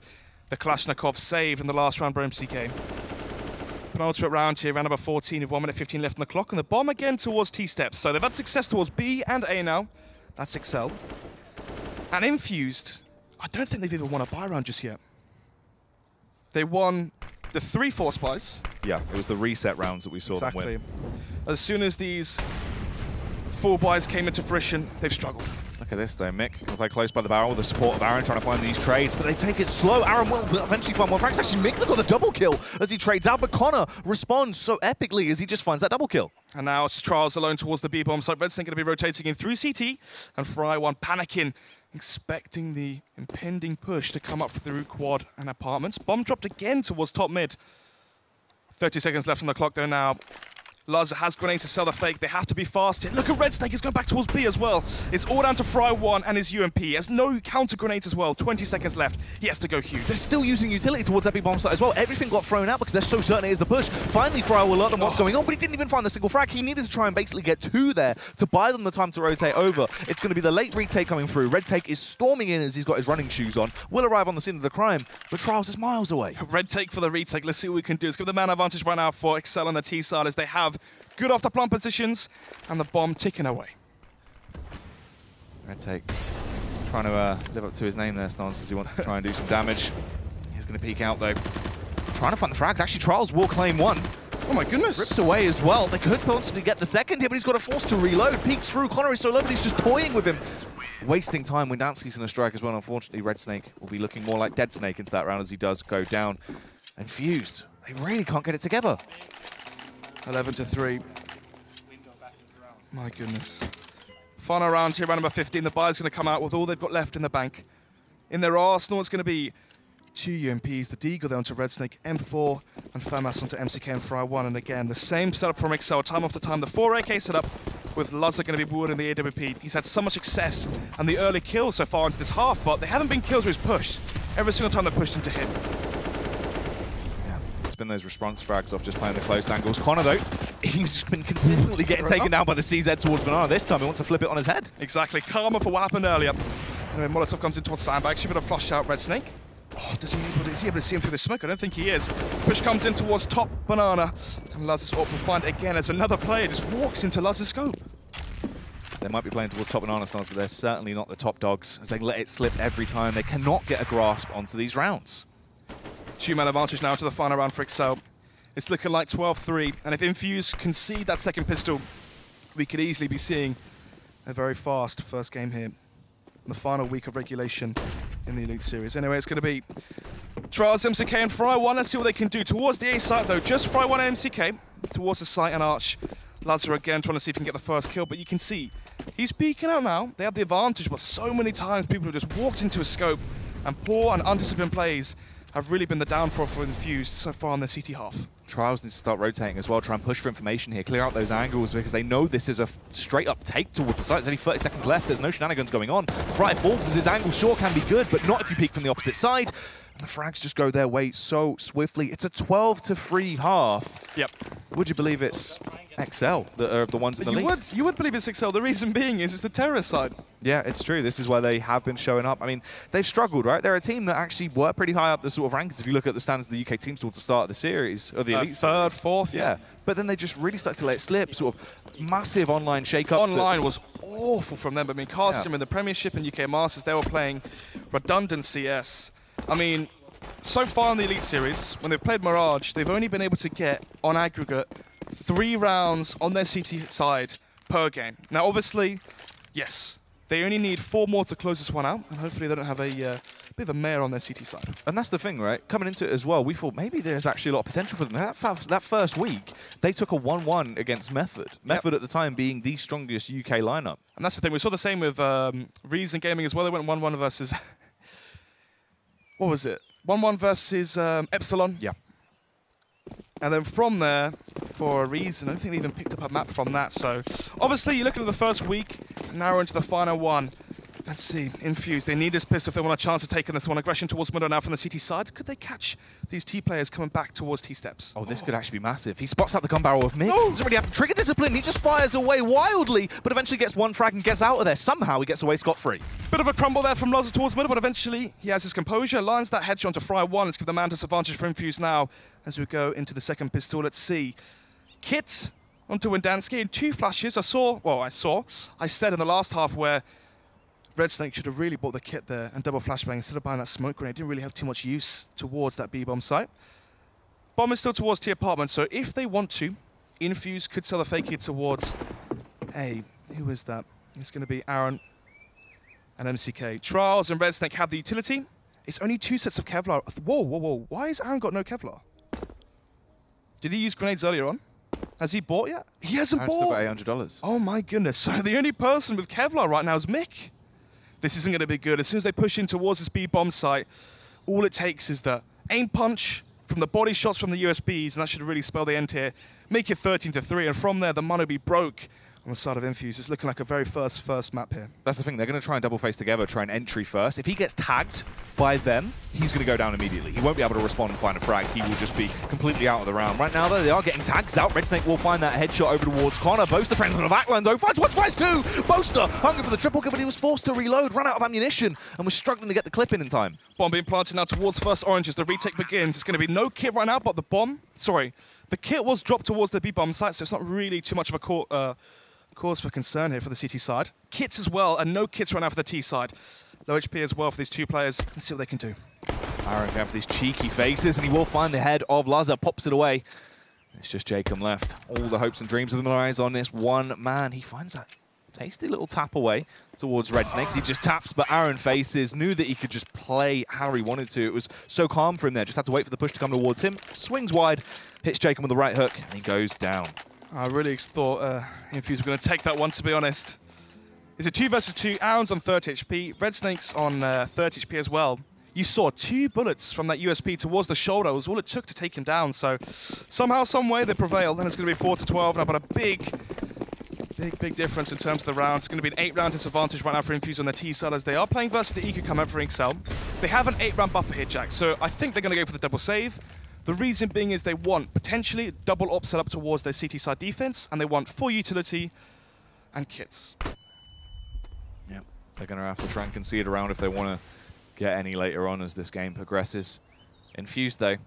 the Kalashnikov saved in the last round by MCK. Penultimate round here, round number 14 with 1 minute 15 left on the clock, and the bomb again towards T-steps. So they've had success towards B and A now. That's exceL. And Infused, I don't think they've even won a buy round just yet. They won the 3 force buys. Yeah, it was the reset rounds that we saw them win. As soon as these 4 buys came into fruition, they've struggled. Look at this though, Mick can play close by the barrel with the support of Aaron trying to find these trades, but they take it slow. Aaron will eventually find one. Frank's actually Mick got the double kill as he trades out, but Connor responds so epically as he just finds that double kill. And now it's Trials alone towards the B-bomb site. Red Snake going to be rotating in through CT, and Fry one panicking, expecting the impending push to come up through quad and apartments. Bomb dropped again towards top mid. 30 seconds left on the clock there now. Luz has grenades to sell the fake. They have to be fast here. Look at Red Snake. He's going back towards B as well. It's all down to Fry 1 and his UMP. He has no counter grenades as well. 20 seconds left. He has to go huge. They're still using utility towards that big bomb site as well. Everything got thrown out because they're so certain it is the push. Finally, Fry will alert them what's going on, but he didn't even find the single frag. He needed to try and basically get 2 there to buy them the time to rotate over. It's going to be the late retake coming through. Red Take is storming in as he's got his running shoes on. Will arrive on the scene of the crime, but Trials is miles away. Red Take for the retake. Let's see what we can do. Let's give the man advantage right now for exceL on the T side as they have good after plant positions, and the bomb ticking away. Red Take trying to live up to his name there, Stance, as he wants to try and do some damage. He's going to peek out though. Trying to find the frags. Actually, Trials will claim 1. Oh my goodness. Rips away as well. They could possibly get the second here, but he's got a force to reload. Peeks through. Connor is so low, but he's just toying with him. Wasting time when Dansky's going to strike as well. Unfortunately, Red Snake will be looking more like Dead Snake into that round as he does go down. Infused. They really can't get it together. 11-3. My goodness. Final round here, round number 15. The buyer's going to come out with all they've got left in the bank. In their arsenal, it's going to be 2 UMPs, the Deagle there onto Red Snake, M4, and FAMAS onto MCK and Fry 1. And again, the same setup from exceL, time after time. The 4 AK setup with Luzza going to be warding the AWP. He's had so much success and the early kills so far into this half, but they haven't been kills where he's pushed. Every single time they're pushed into him. Been those response frags off just playing the close angles. Connor, though, he's been consistently getting taken down by the CZ towards Banana. This time he wants to flip it on his head. Exactly. Karma for what happened earlier. Anyway, Molotov comes in towards Sandbag. Should be able to flush out Red Snake. Oh, is he able to see him through the smoke? I don't think he is. Push comes in towards top Banana. And Luz's AWP will find it again as another player just walks into Luz's scope. They might be playing towards top Banana Stance, but they're certainly not the top dogs as they let it slip every time. They cannot get a grasp onto these rounds. Two-man advantage now to the final round for exceL. It's looking like 12-3, and if Infused concede that second pistol, we could easily be seeing a very fast first game here in the final week of regulation in the Elite Series. Anyway, it's going to be Trials, MCK, and Fry1. Let's see what they can do. Towards the A site, though, just Fry1 and MCK. Towards the site and Arch. Lazar again trying to see if he can get the first kill, but you can see he's peeking out now. They have the advantage, but so many times people have just walked into a scope, and poor and undisciplined plays have really been the downfall for Infused so far on their CT half. Trials needs to start rotating as well, try and push for information here, clear out those angles, because they know this is a straight-up take towards the site. There's only 30 seconds left, there's no shenanigans going on. Fry falls as his angle sure can be good, but not if you peek from the opposite side. And the frags just go their way so swiftly. It's a 12-3 half. Yep. Would you believe it's exceL that are the ones in the lead? You would believe it's exceL. The reason being is it's the terrorist side. Yeah, it's true. This is where they have been showing up. I mean, they've struggled, right? They're a team that actually were pretty high up the sort of rankings if you look at the standings of the UK teams towards the start of the series, or the Elite third, fourth, yeah. But then they just really started to let it slip, sort of massive online shake-up. Online was awful from them. I mean, Custom in the Premiership and UK Masters, they were playing redundant CS. I mean, so far in the Elite Series, when they've played Mirage, they've only been able to get, on aggregate, 3 rounds on their CT side per game. Now, obviously, yes, they only need 4 more to close this one out, and hopefully they don't have a bit of a mare on their CT side. And that's the thing, right? Coming into it as well, we thought maybe there's actually a lot of potential for them. That first week, they took a 1-1 against Method. Method at the time being the strongest UK lineup. And that's the thing. We saw the same with Reason Gaming as well. They went 1-1 versus... what was it? 1-1 versus exceL. Yeah. And then from there, for a reason, I don't think they even picked up a map from that. So obviously, you're looking at the first week, narrow into the final one. Let's see, Infused. They need this pistol if they want a chance of taking this one. Aggression towards middle now from the CT side. Could they catch these T players coming back towards T steps? Oh, this could actually be massive. He spots out the gun barrel of Mick. Oh. Doesn't really have to trigger discipline. He just fires away wildly, but eventually gets one frag and gets out of there. Somehow he gets away scot-free. Bit of a crumble there from Lazar towards middle, but eventually he has his composure. Lines that headshot to Fry1. Let's give the Mantis advantage for Infused now as we go into the second pistol. Let's see. Kit onto Windansky in 2 flashes. I said in the last half where Red Snake should have really bought the kit there and double flashbang instead of buying that smoke grenade. Didn't really have too much use towards that B-bomb site. Bomb is still towards T apartment, so if they want to, Infused could sell the fake kit towards... Hey, who is that? It's going to be Aaron and MCK. Trials and Red Snake have the utility. It's only 2 sets of Kevlar. Whoa, whoa, whoa. Why has Aaron got no Kevlar? Did he use grenades earlier on? Has he bought yet? He hasn't bought! Aaron's still got $800. Oh my goodness. So the only person with Kevlar right now is Mick. This isn't going to be good. As soon as they push in towards this B-bomb site, all it takes is the aim punch from the body shots from the USBs, and that should really spell the end here. Make it 13-3, and from there, the mono be broke on the side of Infused. It's looking like a very first map here. That's the thing. They're going to try and double face together, try and entry first. If he gets tagged by them, he's going to go down immediately. He won't be able to respond and find a frag. He will just be completely out of the round. Right now, though, they are getting tags out. Red Snake will find that headshot over towards Connor. Boaster friends on the backline, though. Finds one, twice two. Boaster hungry for the triple kill, but he was forced to reload, ran out of ammunition, and was struggling to get the clip in time. Bomb being planted now towards first orange as the retake begins. It's going to be no kit right now, but the kit was dropped towards the B-bomb site, so it's not really too much of a cause for concern here for the CT side. Kits as well, and no kits right now for the T side. Low HP as well for these 2 players. Let's see what they can do. Aaron going for these cheeky faces, and he will find the head of Lazar, pops it away. It's just Jacob left. All the hopes and dreams of the eyes on this one man. He finds that tasty little tap away towards Red Snakes. He just taps, but Aaron faces, knew that he could just play how he wanted to. It was so calm for him there. Just had to wait for the push to come towards him. Swings wide, hits Jacob with the right hook, and he goes down. I really thought Infused were going to take that one, to be honest. It's a 2 versus 2. Aaron's on 30 HP. Red Snake's on 30 HP as well. You saw 2 bullets from that USP towards the shoulder. It was all it took to take him down. So somehow, some way, they prevailed. Then it's going to be 4-12 now, but a big difference in terms of the rounds. It's going to be an 8-round disadvantage right now for Infused on their T side as they are playing versus the EQ come out for exceL. They have an 8-round buffer here, Jack. So I think they're going to go for the double save. The reason being is they want potentially double op set up towards their CT side defense, and they want full utility and kits. Yeah, they're going to have to try and concede a round if they want to get any later on as this game progresses. Infused, though,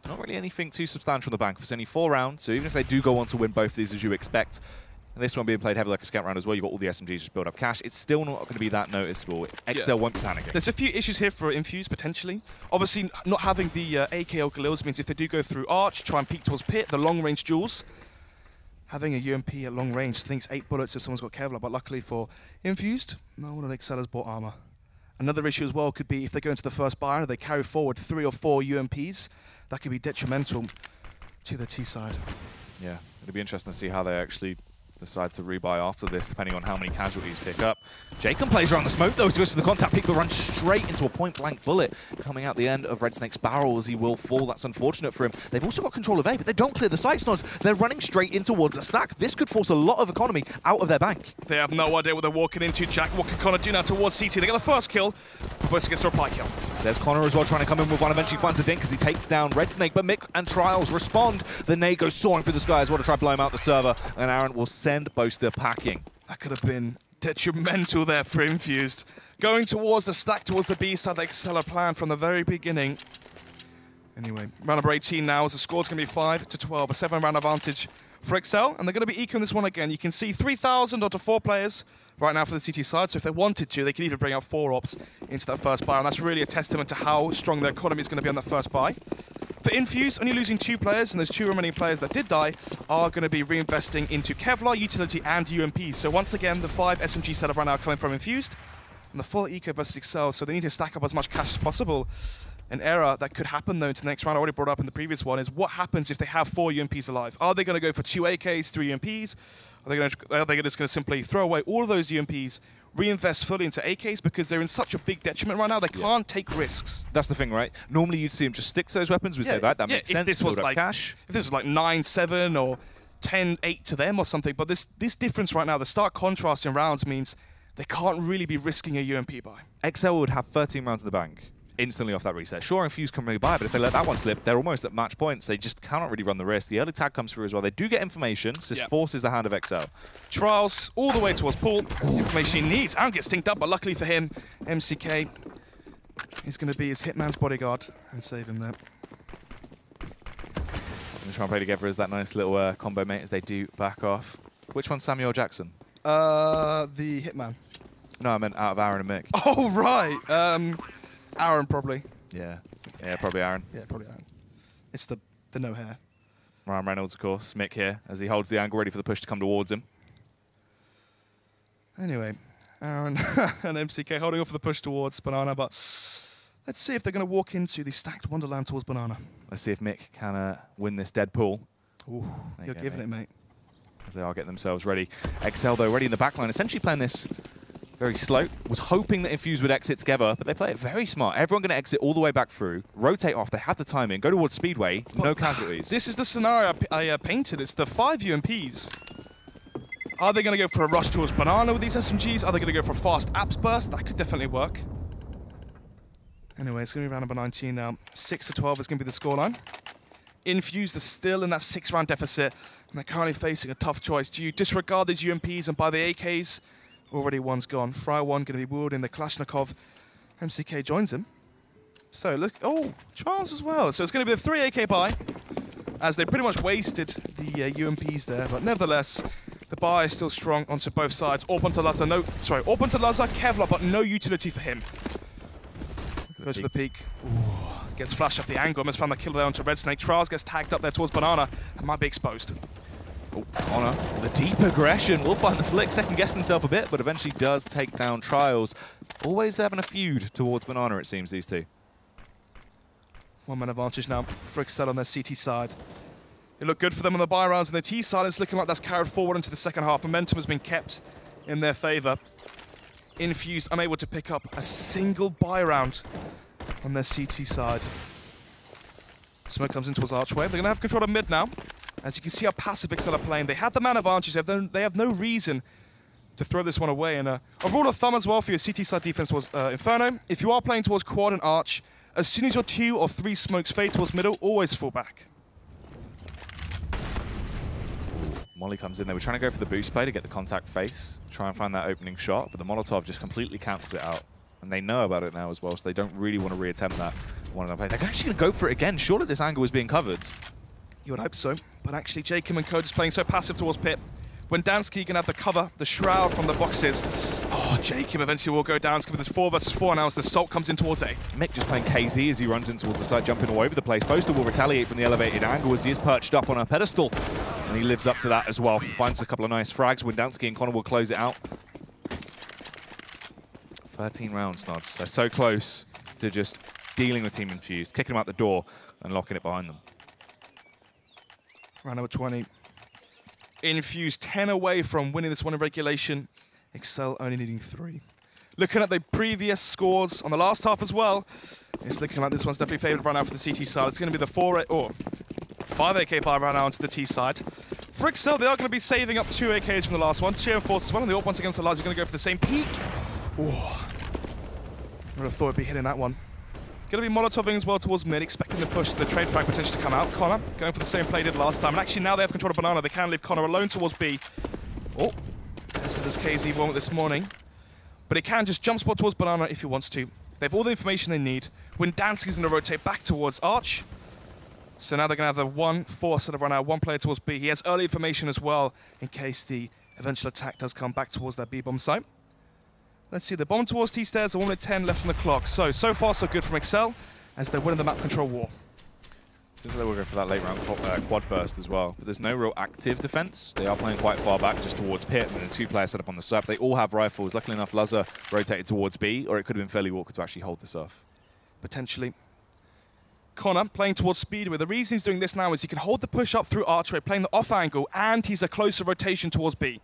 not really anything too substantial in the bank. It's only 4 rounds, so even if they do go on to win both of these as you expect, and this one being played heavily like a scout round as well. You've got all the SMGs just build up cash. It's still not going to be that noticeable. exeL won't be panicking. There's a few issues here for Infused, potentially. Obviously, not having the AK or Galils means if they do go through Arch, try and peek towards Pit, the long-range duels, having a UMP at long range thinks 8 bullets if someone's got Kevlar, but luckily for Infused, no one of exeL has bought armor. Another issue as well could be if they go into the first buy and they carry forward 3 or 4 UMPs, that could be detrimental to the T side. Yeah, it'll be interesting to see how they actually decide to rebuy after this, depending on how many casualties pick up. Jacob plays around the smoke though, as he goes for the contact pick, but runs straight into a point-blank bullet coming out the end of Red Snake's barrel as he will fall. That's unfortunate for him. They've also got control of A, but they don't clear the sight snods. They're running straight in towards a stack. This could force a lot of economy out of their bank. They have no idea what they're walking into. Jack, what can Connor do now towards CT? They get the first kill before he gets the reply kill. There's Connor as well trying to come in with one. Eventually finds the dink as he takes down Red Snake, but Mick and Trials respond. The nade goes soaring through the sky as well to try to blow him out the server, and Aaron will send Boaster packing. That could have been detrimental there for Infused. Going towards the stack, towards the B side, like exeL plan from the very beginning. Anyway, round number 18 now, as the score's going to be 5-12, a 7-round advantage for exeL, and they're going to be ecoing this one again. You can see 3,000 onto 4 players right now for the CT side, so if they wanted to, they could even bring out 4 ops into that first buy, and that's really a testament to how strong their economy is going to be on that first buy. For Infused, only losing 2 players, and those 2 remaining players that did die are going to be reinvesting into Kevlar, Utility, and UMP. So once again, the 5 SMG setup right now coming from Infused, and the full eco versus exeL, so they need to stack up as much cash as possible. An error that could happen, though, into the next round, I already brought up in the previous one, is what happens if they have 4 UMPs alive? Are they going to go for 2 AKs, 3 UMPs? Are they just going to simply throw away all of those UMPs, reinvest fully into AKs, because they're in such a big detriment right now, they can't take risks. That's the thing, right? Normally you'd see them just stick to those weapons. We say that makes sense. This was like cash. If this was like 9-7 or 10-8 to them or something, but this difference right now, the stark contrast in rounds means they can't really be risking a UMP buy. exeL would have 13 rounds in the bank instantly off that reset. Sure, Infused can rebuy, but if they let that one slip, they're almost at match points. They just cannot really run the risk. The early tag comes through as well. They do get information, so this forces the hand of exeL. Trials all the way towards Paul. That's the information he needs. Aaron gets stinked up, but luckily for him, MCK is going to be his hitman's bodyguard and save him there. We're trying to play together as that nice little combo mate as they do back off. Which one's Samuel Jackson? The hitman. No, I meant out of Aaron and Mick. Oh, right. Aaron, probably. Yeah, probably Aaron. Yeah, probably Aaron. It's the no hair. Ryan Reynolds, of course. Mick here as he holds the angle ready for the push to come towards him. Anyway, Aaron and MCK holding off for the push towards Banana, but let's see if they're going to walk into the stacked Wonderland towards Banana. Let's see if Mick can win this dead pool. Ooh, you're giving it, mate. As they are getting themselves ready. exeL, though, ready in the backline, essentially playing this very slow. Was hoping that Infused would exit together, but they play it very smart. Everyone going to exit all the way back through, rotate off. They have the timing, go towards Speedway, no casualties. This is the scenario I painted. It's the 5 UMPs. Are they going to go for a rush towards Banana with these SMGs? Are they going to go for a fast apps burst? That could definitely work. Anyway, it's going to be round number 19 now. 6-12 is going to be the scoreline. Infused are still in that 6-round deficit, and they're currently facing a tough choice. Do you disregard these UMPs and buy the AKs? Already one's gone. Fry one going to be wielding the Kalashnikov. MCK joins him. So look, oh, Charles as well. So it's going to be the 3 AK buy, as they pretty much wasted the UMPs there. But nevertheless, the buy is still strong onto both sides. Orp onto Lazar, Orp onto Lazar, Kevlar, but no utility for him. Goes to the peak. Ooh, gets flashed off the angle. Almost found the kill there onto Red Snake. Trials gets tagged up there towards Banana and might be exposed. Oh, Honor, the deep aggression. Will find the flick, second-guessed himself a bit, but eventually does take down Trials. Always having a feud towards Banana, it seems, these two. 1-man advantage now for exeL on their CT side. It looked good for them on the buy rounds, and their T side is looking like that's carried forward into the second half. Momentum has been kept in their favor. Infused unable to pick up a single buy round on their CT side. Smoke comes in towards Archway. They're going to have control of mid now. As you can see how passive exeL are playing. They have the man advantage. They have no reason to throw this one away. And a rule of thumb as well for your CT side defense was Inferno. If you are playing towards quad and arch, as soon as your 2 or 3 smokes fade towards middle, always fall back. Molly comes in. They were trying to go for the boost play to get the contact face, try and find that opening shot, but the Molotov just completely cancels it out. And they know about it now as well, so they don't really want to reattempt that. They're actually going to go for it again. Surely this angle was being covered. You would hope so, but actually Jacob and Code is playing so passive towards Pit. Wendansky gonna have to cover the shroud from the boxes. Oh, Jacob eventually will go down. It's gonna be this 4 versus 4 now as the Salt comes in towards A. Mick just playing KZ as he runs in towards the side, jumping all over the place. Boaster will retaliate from the elevated angle as he is perched up on a pedestal. And he lives up to that as well. Finds a couple of nice frags. Wendansky and Connor will close it out. 13 rounds, Nods. They're so close to just dealing with Team Infused, kicking them out the door and locking it behind them. Round number 20. Infused 10 away from winning this one in regulation. exceL only needing 3. Looking at the previous scores on the last half as well, it's looking like this one's definitely favored right now for the CT side. It's going to be the 5 AK bar right now onto the T side. For exceL, they are going to be saving up 2 AKs from the last one. Cheer and Force as well, and the AWP once against the Lies are going to go for the same peak. Oh, I would have thought it'd be hitting that one. Going to be Molotoving as well towards mid, expecting the push, the trade frag potentially to come out. Connor going for the same play he did last time. And actually now they have control of Banana. They can leave Connor alone towards B. Oh, this is KZ moment this morning. But he can just jump spot towards Banana if he wants to. They have all the information they need. Wendansky's going to rotate back towards Arch. So now they're going to have the 1-4 set up right now, 1 player towards B. He has early information as well in case the eventual attack does come back towards that B-bomb site. Let's see, the bomb towards T-stairs, 1 minute 10 left on the clock. So far so good from exceL as they're winning the map control war. Seems like we'll go for that late round quad burst as well. But there's no real active defense. They are playing quite far back just towards Pit, and then a 2-player setup on the sub. They all have rifles. Luckily enough, Luzza rotated towards B, or it could have been fairly awkward to actually hold this off. Potentially. Connor playing towards Speedway. The reason he's doing this now is he can hold the push up through Archway, playing the off angle, and he's a closer rotation towards B.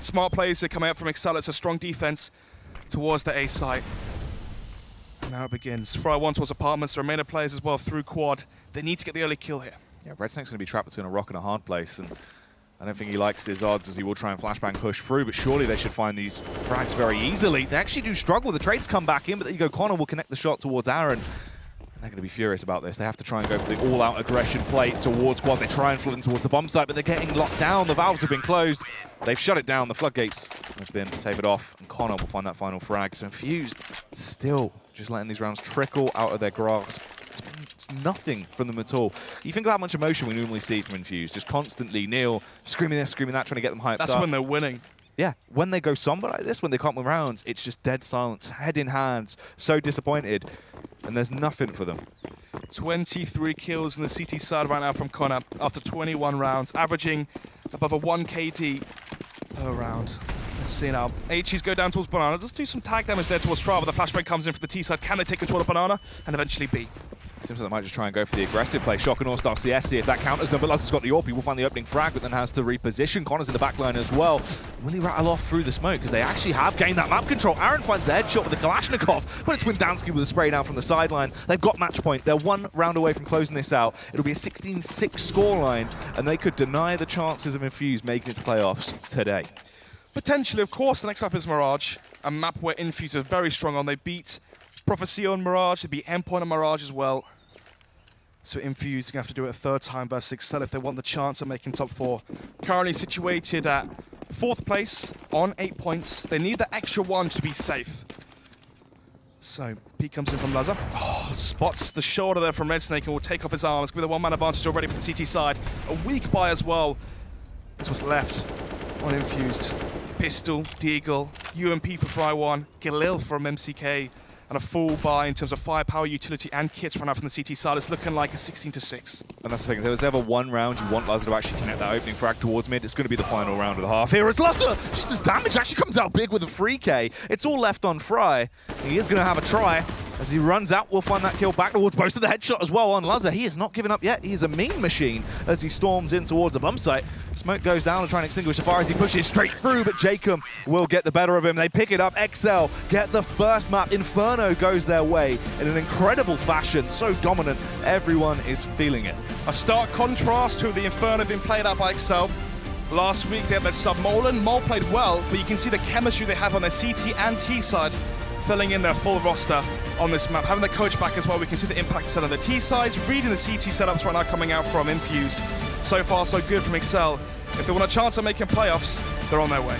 Smart plays are coming out from exceL. It's a strong defense towards the A site. And now it begins. Fry 1 towards apartments. The remainder players as well through quad. They need to get the early kill here. Yeah, Red Snake's going to be trapped between a rock and a hard place, and I don't think he likes his odds as he will try and flashbang push through, but surely they should find these frags very easily. They actually do struggle. The trades come back in, but there you go. Connor will connect the shot towards Aaron. They're going to be furious about this. They have to try and go for the all-out aggression play towards quad. They try and flood in towards the bomb site, but they're getting locked down. The valves have been closed. They've shut it down. The floodgates have been tapered off, and Connor will find that final frag. So Infused still just letting these rounds trickle out of their grasp. It's nothing from them at all. You think about how much emotion we normally see from Infused. Just constantly Neil screaming this, screaming that, trying to get them hyped up. That's when they're winning. Yeah, when they go somber like this, when they can't win rounds, it's just dead silence, head in hands, so disappointed, and there's nothing for them. 23 kills in the CT side right now from Connor after 21 rounds, averaging above a 1 KD per round. Let's see now. HEs go down towards Banana. Just do some tag damage there towards Strava. The flashbang comes in for the T side. Can they take control of Banana? And eventually B. Seems like they might just try and go for the aggressive play. Shock and all-star CS, see if that counters them. But Luzza's got the AWP. He will find the opening frag, but then has to reposition. Connor's in the back line as well. Will he rattle off through the smoke? Because they actually have gained that map control. Aaron finds the headshot with the Kalashnikov, but it's Wendansky with a spray down from the sideline. They've got match point. They're 1 round away from closing this out. It'll be a 16-6 scoreline, and they could deny the chances of Infused making it to playoffs today. Potentially, of course, the next map is Mirage, a map where Infused are very strong on. They beat Prophecy on Mirage, they beat Endpoint on Mirage as well. So Infused are going to have to do it a 3rd time versus exceL if they want the chance of making top 4. Currently situated at 4th place on 8 points. They need the extra 1 to be safe. So P comes in from Luzza. Oh, spots the shoulder there from Red Snake and will take off his arm. It's going to be the 1-man advantage already for the CT side. A weak buy as well. That's what's left on Infused. Pistol, Deagle, UMP for Fry 1, Galil from MCK, and a full buy in terms of firepower, utility, and kits run out from the CT side. It's looking like a 16-6. And that's the thing, if there was ever one round you want Luzza to actually connect that opening frag towards mid, it's going to be the final round of the half. Here is Luzza! Just as damage actually comes out big with a 3K. It's all left on Fry. He is going to have a try. As he runs out, we'll find that kill back towards Boaster. The headshot as well on Luzza. He is not giving up yet. He is a mean machine as he storms in towards a bump site. Smoke goes down to try and extinguish the fire as he pushes straight through, but Jacob will get the better of him. They pick it up. exceL get the first map. Inferno goes their way in an incredible fashion. So dominant. Everyone is feeling it. A stark contrast to the Inferno being played out by exceL. Last week they had their sub Molan. Mol played well, but you can see the chemistry they have on their CT and T side, filling in their full roster on this map. Having the coach back as well, we can see the impact set on the T sides, reading the CT setups right now coming out from Infused. So far, so good from exceL. If they want a chance of making playoffs, they're on their way.